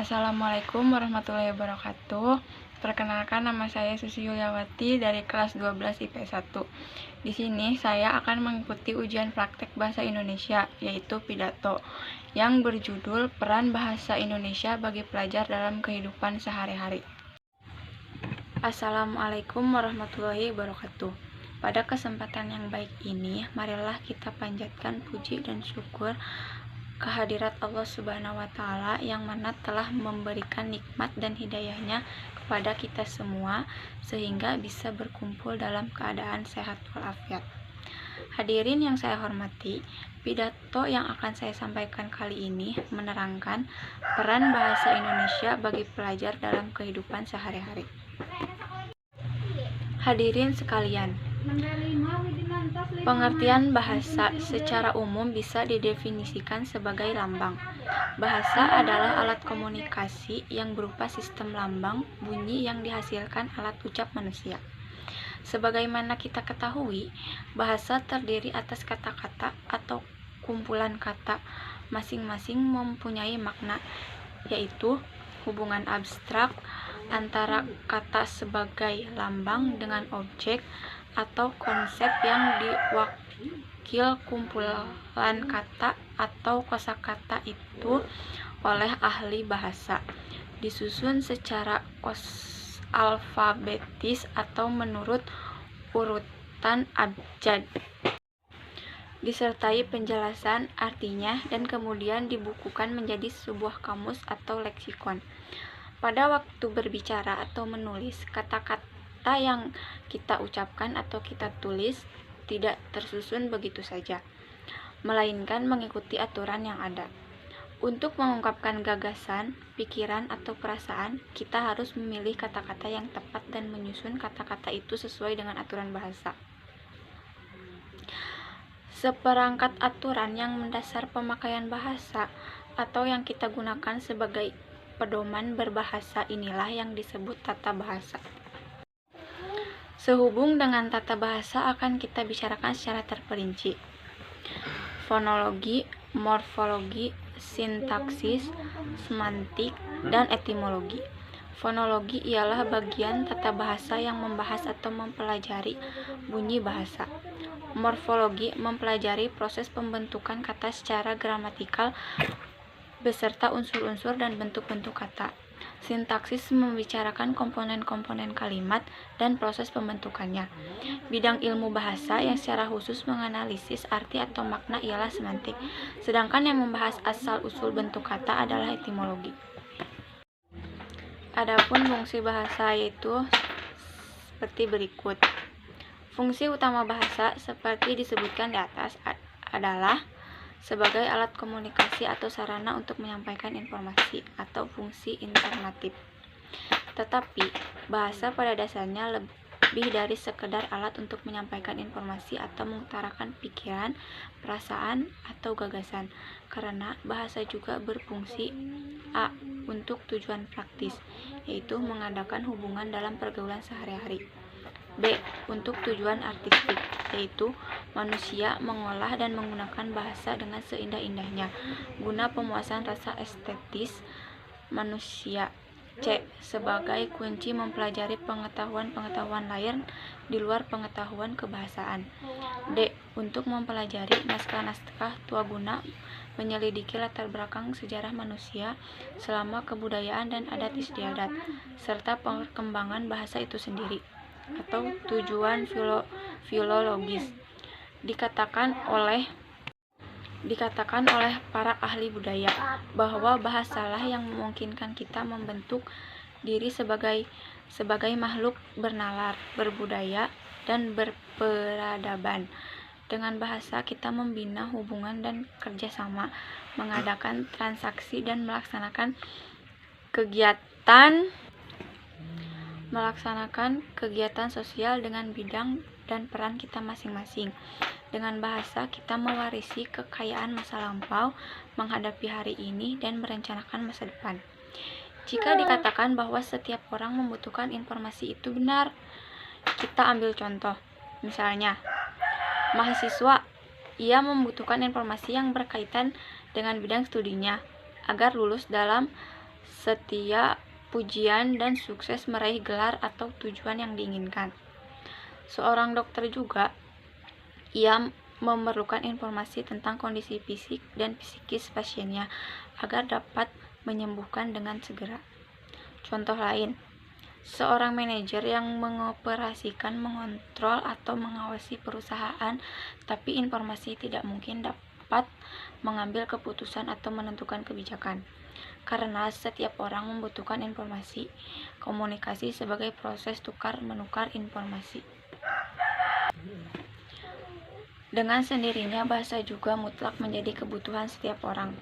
Assalamualaikum warahmatullahi wabarakatuh. Perkenalkan, nama saya Susi Yuliawati dari kelas 12 IP 1. Di sini saya akan mengikuti ujian praktek bahasa Indonesia, yaitu pidato, yang berjudul Peran Bahasa Indonesia bagi Pelajar dalam Kehidupan Sehari-hari. Assalamualaikum warahmatullahi wabarakatuh. Pada kesempatan yang baik ini, marilah kita panjatkan puji dan syukur kehadirat Allah Subhanahu wa Ta'ala yang mana telah memberikan nikmat dan hidayahnya kepada kita semua sehingga bisa berkumpul dalam keadaan sehat walafiat. Hadirin yang saya hormati, pidato yang akan saya sampaikan kali ini menerangkan peran bahasa Indonesia bagi pelajar dalam kehidupan sehari-hari. Hadirin sekalian, pengertian bahasa secara umum bisa didefinisikan sebagai lambang. Bahasa adalah alat komunikasi yang berupa sistem lambang bunyi yang dihasilkan alat ucap manusia. Sebagaimana kita ketahui, bahasa terdiri atas kata-kata atau kumpulan kata, masing-masing mempunyai makna, yaitu hubungan abstrak antara kata sebagai lambang dengan objek atau konsep yang diwakil kumpulan kata atau kosakata itu oleh ahli bahasa, disusun secara alfabetis atau menurut urutan abjad, disertai penjelasan artinya dan kemudian dibukukan menjadi sebuah kamus atau leksikon. Pada waktu berbicara atau menulis, kata-kata yang kita ucapkan atau kita tulis tidak tersusun begitu saja, melainkan mengikuti aturan yang ada. Untuk mengungkapkan gagasan, pikiran, atau perasaan, kita harus memilih kata-kata yang tepat dan menyusun kata-kata itu sesuai dengan aturan bahasa. Seperangkat aturan yang mendasar pemakaian bahasa atau yang kita gunakan sebagai pedoman berbahasa inilah yang disebut tata bahasa. Sehubung dengan tata bahasa akan kita bicarakan secara terperinci. Fonologi, morfologi, sintaksis, semantik, dan etimologi. Fonologi ialah bagian tata bahasa yang membahas atau mempelajari bunyi bahasa. Morfologi mempelajari proses pembentukan kata secara gramatikal beserta unsur-unsur dan bentuk-bentuk kata. Sintaksis membicarakan komponen-komponen kalimat dan proses pembentukannya. Bidang ilmu bahasa yang secara khusus menganalisis arti atau makna ialah semantik, sedangkan yang membahas asal-usul bentuk kata adalah etimologi. Adapun fungsi bahasa yaitu seperti berikut. Fungsi utama bahasa seperti disebutkan di atas adalah sebagai alat komunikasi atau sarana untuk menyampaikan informasi atau fungsi informatif. Tetapi, bahasa pada dasarnya lebih dari sekedar alat untuk menyampaikan informasi atau mengutarakan pikiran, perasaan, atau gagasan, karena bahasa juga berfungsi A. Untuk tujuan praktis, yaitu mengadakan hubungan dalam pergaulan sehari-hari. B. Untuk tujuan artistik, yaitu manusia mengolah dan menggunakan bahasa dengan seindah-indahnya guna pemuasan rasa estetis manusia. C. Sebagai kunci mempelajari pengetahuan-pengetahuan lain di luar pengetahuan kebahasaan. D. Untuk mempelajari naskah-naskah tua guna menyelidiki latar belakang sejarah manusia selama kebudayaan dan adat istiadat serta perkembangan bahasa itu sendiri, atau tujuan filologis. Dikatakan oleh para ahli budaya bahwa bahasalah yang memungkinkan kita membentuk diri sebagai makhluk bernalar, berbudaya, dan berperadaban. Dengan bahasa kita membina hubungan dan kerjasama, mengadakan transaksi, dan melaksanakan kegiatan sosial dengan bidang dan peran kita masing-masing. Dengan bahasa, kita mewarisi kekayaan masa lampau, menghadapi hari ini, dan merencanakan masa depan. Jika dikatakan bahwa setiap orang membutuhkan informasi itu benar, kita ambil contoh. Misalnya, mahasiswa, ia membutuhkan informasi yang berkaitan dengan bidang studinya agar lulus dalam setia, pujian, dan sukses meraih gelar atau tujuan yang diinginkan. Seorang dokter juga, ia memerlukan informasi tentang kondisi fisik dan psikis pasiennya agar dapat menyembuhkan dengan segera. Contoh lain, seorang manajer yang mengoperasikan, mengontrol, atau mengawasi perusahaan, tapi informasi tidak mungkin dapat mengambil keputusan atau menentukan kebijakan. Karena setiap orang membutuhkan informasi, komunikasi sebagai proses tukar-menukar informasi. Dengan sendirinya, bahasa juga mutlak menjadi kebutuhan setiap orang.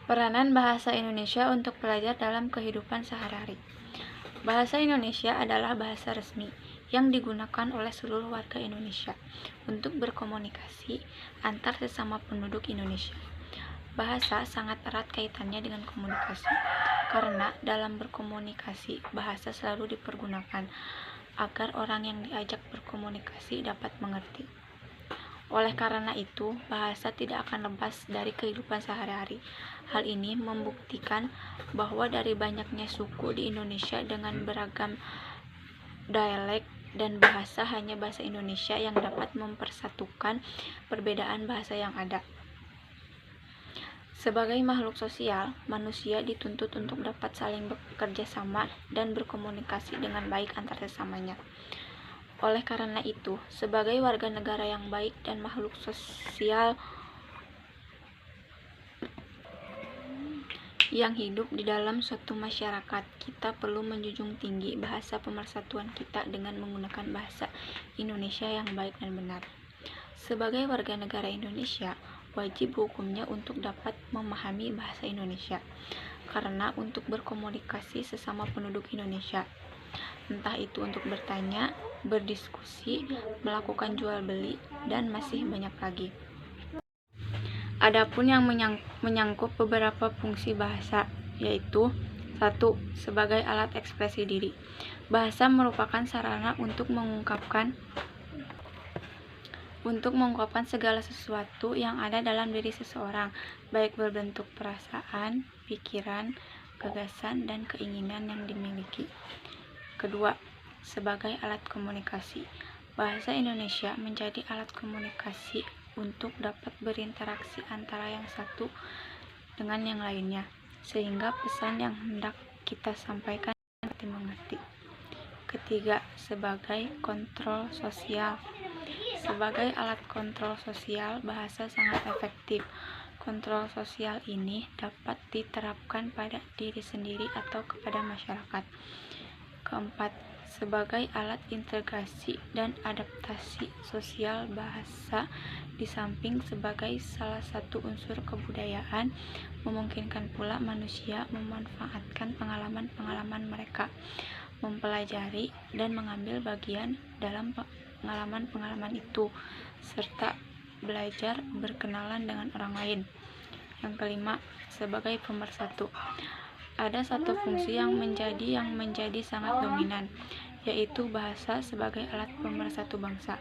Peranan bahasa Indonesia untuk pelajar dalam kehidupan sehari-hari. Bahasa Indonesia adalah bahasa resmi yang digunakan oleh seluruh warga Indonesia untuk berkomunikasi antar sesama penduduk Indonesia. Bahasa sangat erat kaitannya dengan komunikasi, karena dalam berkomunikasi, bahasa selalu dipergunakan agar orang yang diajak berkomunikasi dapat mengerti. Oleh karena itu, bahasa tidak akan lepas dari kehidupan sehari-hari. Hal ini membuktikan bahwa dari banyaknya suku di Indonesia dengan beragam dialek dan bahasa, hanya bahasa Indonesia yang dapat mempersatukan perbedaan bahasa yang ada. Sebagai makhluk sosial, manusia dituntut untuk dapat saling bekerja sama dan berkomunikasi dengan baik antar sesamanya. Oleh karena itu, sebagai warga negara yang baik dan makhluk sosial yang hidup di dalam suatu masyarakat, kita perlu menjunjung tinggi bahasa pemersatuan kita dengan menggunakan bahasa Indonesia yang baik dan benar. Sebagai warga negara Indonesia, wajib hukumnya untuk dapat memahami bahasa Indonesia, karena untuk berkomunikasi sesama penduduk Indonesia, entah itu untuk bertanya, berdiskusi, melakukan jual beli, dan masih banyak lagi. Adapun yang menyangkut beberapa fungsi bahasa, yaitu 1. Sebagai alat ekspresi diri. Bahasa merupakan sarana untuk mengungkapkan segala sesuatu yang ada dalam diri seseorang, baik berbentuk perasaan, pikiran, gagasan, dan keinginan yang dimiliki. Kedua, sebagai alat komunikasi. Bahasa Indonesia menjadi alat komunikasi untuk dapat berinteraksi antara yang satu dengan yang lainnya, sehingga pesan yang hendak kita sampaikan dapat dimengerti. Ketiga, sebagai kontrol sosial. Sebagai alat kontrol sosial, bahasa sangat efektif. Kontrol sosial ini dapat diterapkan pada diri sendiri atau kepada masyarakat. Keempat, sebagai alat integrasi dan adaptasi sosial, bahasa di samping sebagai salah satu unsur kebudayaan, memungkinkan pula manusia memanfaatkan pengalaman-pengalaman mereka, mempelajari dan mengambil bagian dalam pengalaman-pengalaman itu, serta belajar berkenalan dengan orang lain. Yang kelima, sebagai pemersatu. Ada satu fungsi yang menjadi sangat dominan, yaitu bahasa sebagai alat pemersatu bangsa.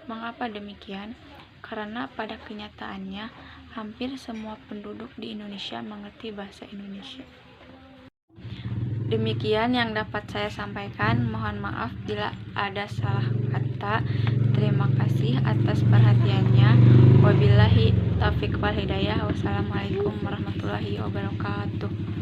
Mengapa demikian? Karena pada kenyataannya hampir semua penduduk di Indonesia mengerti bahasa Indonesia. Demikian yang dapat saya sampaikan. Mohon maaf bila ada salah kata. Terima kasih atas perhatiannya. Wabillahi taufiq wal hidayah. Wassalamualaikum warahmatullahi wabarakatuh.